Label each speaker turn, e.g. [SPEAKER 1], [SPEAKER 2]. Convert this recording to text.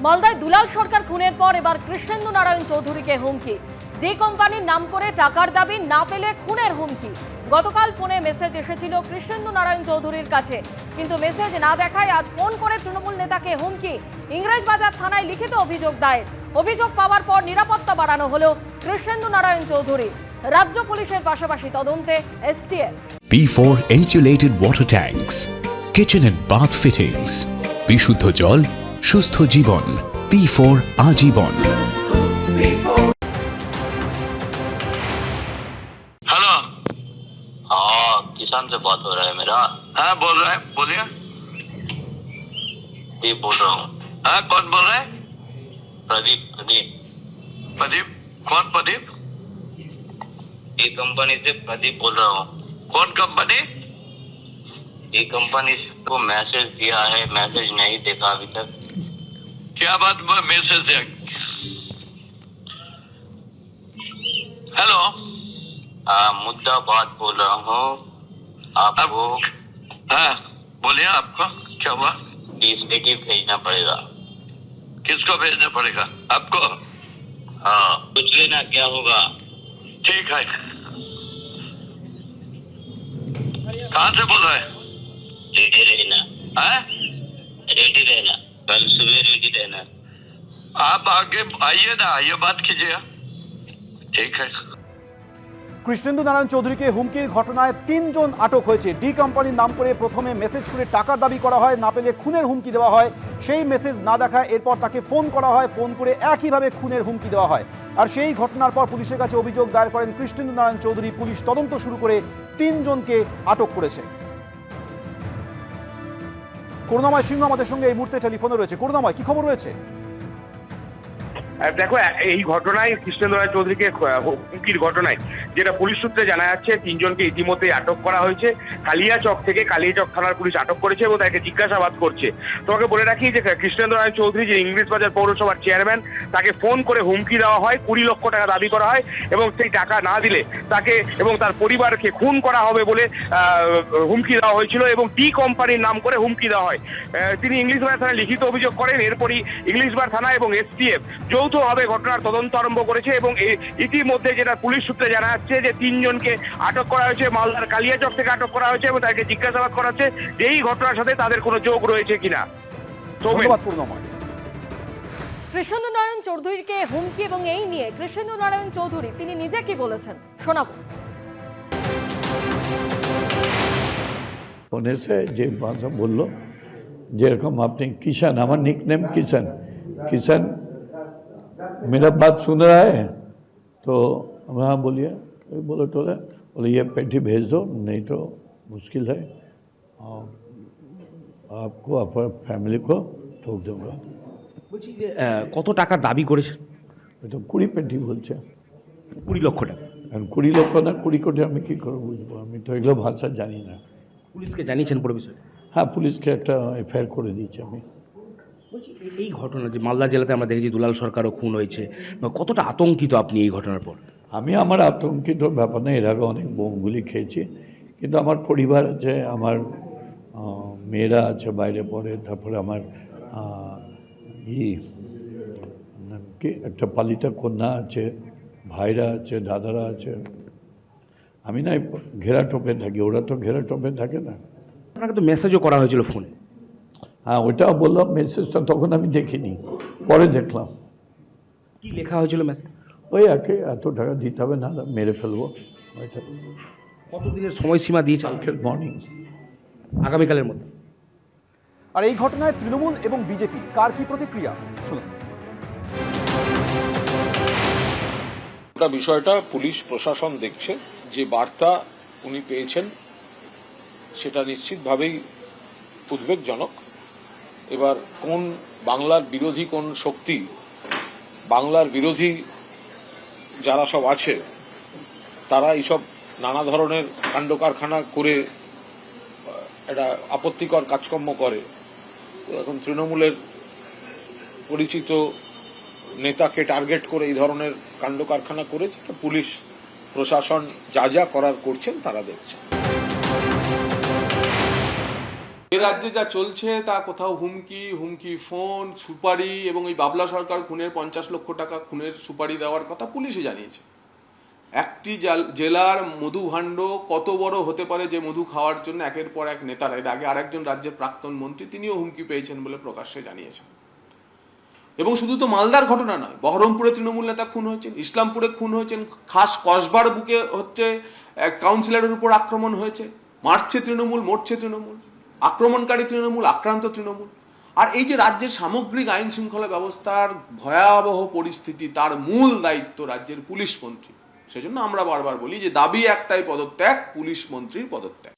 [SPEAKER 1] মালদায় দুলাল সরকার খুনের পর এবার কৃষ্ণেন্দু নারায়ণ চৌধুরীকে হুমকি। যে কোম্পানির নাম করে টাকার দাবি না পেলে খুনের হুমকি। গতকাল ফোনে মেসেজ এসেছিল কৃষ্ণেন্দু নারায়ণ চৌধুরীর কাছে, কিন্তু মেসেজ না দেখায় আজ ফোন করে তৃণমূল নেতাকে হুমকি। ইংরেজবাজার থানায় লিখিত অভিযোগ দায়ের। অভিযোগ পাওয়ার পর নিরাপত্তা বাড়ানো হলো কৃষ্ণেন্দু নারায়ণ চৌধুরী। রাজ্য পুলিশের পাশাপাশি তদন্তে STF.
[SPEAKER 2] P4 insulated water tanks, kitchen and bath fittings, বিশুদ্ধ জল, সুস্থ জীবন, P4 আজীবন।
[SPEAKER 3] हेलो। हाँ, किसान से बात हो रहा है मेरा। हाँ, बोल रहा है, बोलिए। जी बोल रहा हूँ। हाँ, कौन बोल रहा है? प्रदीप। प्रदीप। प्रदीप? कौन प्रदीप? ये कंपनी से प्रदीप बोल रहा हूँ। कौन कंपनी? ये कंपनी को मैसेज दिया है, मैसेज नहीं देखा अभी तक। क्या बात में मैसेज दिया? हेलो। मुद्दा बात बोल रहा हूँ आपको। हाँ, बोलिए, आपको क्या हुआ? इसलिए भेजना पड़ेगा। किसको भेजना पड़ेगा? आपको? हाँ, पूछ लेना क्या होगा। ठीक है। कहाँ से बोल रहे हैं? रेडी रहना। हाँ? रेडी रहना, कल सुबह रेडी रहना। आप आगे आइए ना, आइए बात कीजिए। ठीक है।
[SPEAKER 4] কৃষ্ণেন্দু নারায়ণ চৌধুরীকে হুমকির ঘটনায় ৩ জন আটক হয়েছে। ডি কোম্পানির নাম করে প্রথমে মেসেজ করে টাকার দাবি করা হয়, না পেলে খুনের হুমকি দেওয়া হয়। সেই মেসেজ না দেখায় এরপর তাকে ফোন করা হয়, ফোন করে একইভাবে খুনের হুমকি দেওয়া হয়। আর সেই ঘটনার পর পুলিশের কাছে অভিযোগ দায়ের করেন কৃষ্ণেন্দু নারায়ণ চৌধুরী। পুলিশ তদন্ত শুরু করে ৩ জনকে আটক করেছে। করুণাময় সিংহ আমাদের সঙ্গে এই মুহূর্তে টেলিফোনে রয়েছে। করুণাময়, কি খবর রয়েছে?
[SPEAKER 5] দেখো, এই ঘটনায় কৃষ্ণেন্দু নারায়ণ চৌধুরীকে হুমকির ঘটনায় যেটা পুলিশ সূত্রে জানা যাচ্ছে, ৩ জনকে ইতিমধ্যে আটক করা হয়েছে। কালিয়াচক থেকে কালিয়াচক থানার পুলিশ আটক করেছে এবং তাকে জিজ্ঞাসাবাদ করছে। তোমাকে বলে রাখি যে কৃষ্ণেন্দু নারায়ণ চৌধুরী, যে ইংরেজবাজার পৌরসভার চেয়ারম্যান, তাকে ফোন করে হুমকি দেওয়া হয়, ২০ লক্ষ টাকা দাবি করা হয় এবং সেই টাকা না দিলে তাকে এবং তার পরিবারকে খুন করা হবে বলে হুমকি দেওয়া হয়েছিল এবং ডি কোম্পানির নাম করে হুমকি দেওয়া হয়। তিনি ইংলিশবার থানায় লিখিত অভিযোগ করেন। এরপরই ইংলিশবার থানা এবং এসটিএফ যৌথভাবে ঘটনার তদন্ত আরম্ভ করেছে এবং ইতিমধ্যে যেটা পুলিশ সূত্রে জানা যাচ্ছে যে ৩ জনকে আটক করা হয়েছে। মালদার কালিয়াচক থেকে আটক করা হয়েছে এবং তাকে জিজ্ঞাসাবাদ করা হচ্ছে যে এই ঘটনার সাথে তাদের কোনো যোগ রয়েছে কিনা।
[SPEAKER 4] ধন্যবাদ পূর্ণময়।
[SPEAKER 1] কৃষ্ণেন্দু নারায়ণ চৌধুরীকে হুমকি এবং এই নিয়ে কৃষ্ণেন্দু নারায়ণ চৌধুরী তিনি নিজে কি বলেছেন শোনাবো।
[SPEAKER 6] होने से जे भाषा बोल लो जेरकम आपने किशन, हमारा निक नेम किशन, किशन मेरा बात सुन रहा है तो हाँ बोलिए, बोलो टोले बोले ये पेटी भेज दो, नहीं तो मुश्किल है, आपको आपका फैमिली को ठोक दूंगा।
[SPEAKER 7] বলছি যে কত টাকার দাবি করেছে?
[SPEAKER 6] ওই তো 20 পেটি বলছে।
[SPEAKER 7] 20 লক্ষ টাকা।
[SPEAKER 6] এখন 20 লক্ষ না 20 কোটি আমি কী করে বুঝবো? আমি তো এগুলো ভাষা জানি না।
[SPEAKER 7] পুলিশকে জানিয়েছেন পুরো বিষয়ে?
[SPEAKER 6] হ্যাঁ, পুলিশকে একটা এফআইআর করে দিয়েছি আমি।
[SPEAKER 7] বলছি এই ঘটনা যে মালদা জেলাতে আমরা দেখেছি দুলাল সরকারও খুন হয়েছে, কতটা আতঙ্কিত আপনি এই ঘটনার পর?
[SPEAKER 6] আমি আমার আতঙ্কিত ব্যাপার না, এর আগে অনেক বোমগুলি খেয়েছি, কিন্তু আমার পরিবার আছে, আমার মেয়েরা আছে বাইরে পড়ে, তারপরে আমার কি একটা পালিতা কন্যা আছে, ভাইরা আছে, দাদারা আছে। আমি না ঘেরা টোপে থাকি, ওরা তো ঘেরা টোপে থাকে না।
[SPEAKER 7] আপনাকে তো মেসেজও করা হয়েছিল ফোনে।
[SPEAKER 6] হ্যাঁ, ওইটাও বললাম, মেসেজটা তখন আমি দেখিনি, পরে দেখলাম।
[SPEAKER 7] কি লেখা হয়েছিল মেসেজ?
[SPEAKER 6] ওই একে এত টাকা দিতে হবে, না মেরে ফেলবো। ওইটা
[SPEAKER 7] কতদিনের সময়সীমা দিয়েছে?
[SPEAKER 6] কালকের মর্নিং,
[SPEAKER 7] আগামীকালের মধ্যে।
[SPEAKER 4] আর এই ঘটনায় তৃণমূল এবং বিজেপি কার কি প্রতিক্রিয়া শুনুন।
[SPEAKER 8] বিষয়টা পুলিশ প্রশাসন দেখছে। যে বার্তা উনি পেয়েছেন সেটা নিশ্চিতভাবেই উদ্বেগজনক। এবার কোন বাংলার বিরোধী কোন শক্তি, বাংলার বিরোধী যারা সব আছে, তারা এইসব নানা ধরনের কাণ্ড কারখানা করে একটা আপত্তিকর কাজকর্ম করে। এখন তৃণমূলের পরিচিত নেতাকে টার্গেট করে এই ধরনের কাণ্ড কারখানা করেছে। পুলিশ প্রশাসন যা যা করার করছেন তারা দেখছে।
[SPEAKER 9] এ রাজ্যে যা চলছে তা কোথাও হুমকি ফোন সুপারি, এবং এই বাবলা সরকার খুনের 50 লক্ষ টাকা খুনের সুপারি দেওয়ার কথা পুলিশই জানিয়েছে। একটি জেলার মধু ভাণ্ড কত বড় হতে পারে যে মধু খাওয়ার জন্য একের পর এক নেতারা, এর আগে আরেকজন রাজ্যের প্রাক্তন মন্ত্রী তিনিও হুমকি পেয়েছেন বলে প্রকাশ্যে জানিয়েছেন। এবং শুধু তো মালদার ঘটনা নয়, বহরমপুরে তৃণমূল নেতা খুন হয়েছেন, ইসলামপুরে খুন হয়েছেন, খাস কসবার বুকে হচ্ছে কাউন্সিলরের উপর আক্রমণ হয়েছে, মারছে তৃণমূল, মরছে তৃণমূল, আক্রমণকারী তৃণমূল, আক্রান্ত তৃণমূল। আর এই যে রাজ্যের সামগ্রিক আইন শৃঙ্খলা ব্যবস্থার ভয়াবহ পরিস্থিতি, তার মূল দায়িত্ব রাজ্যের পুলিশ মন্ত্রী। সেজন্য আমরা বারবার বলি যে দাবি একটাই, পদত্যাগ, পুলিশ মন্ত্রীর পদত্যাগ।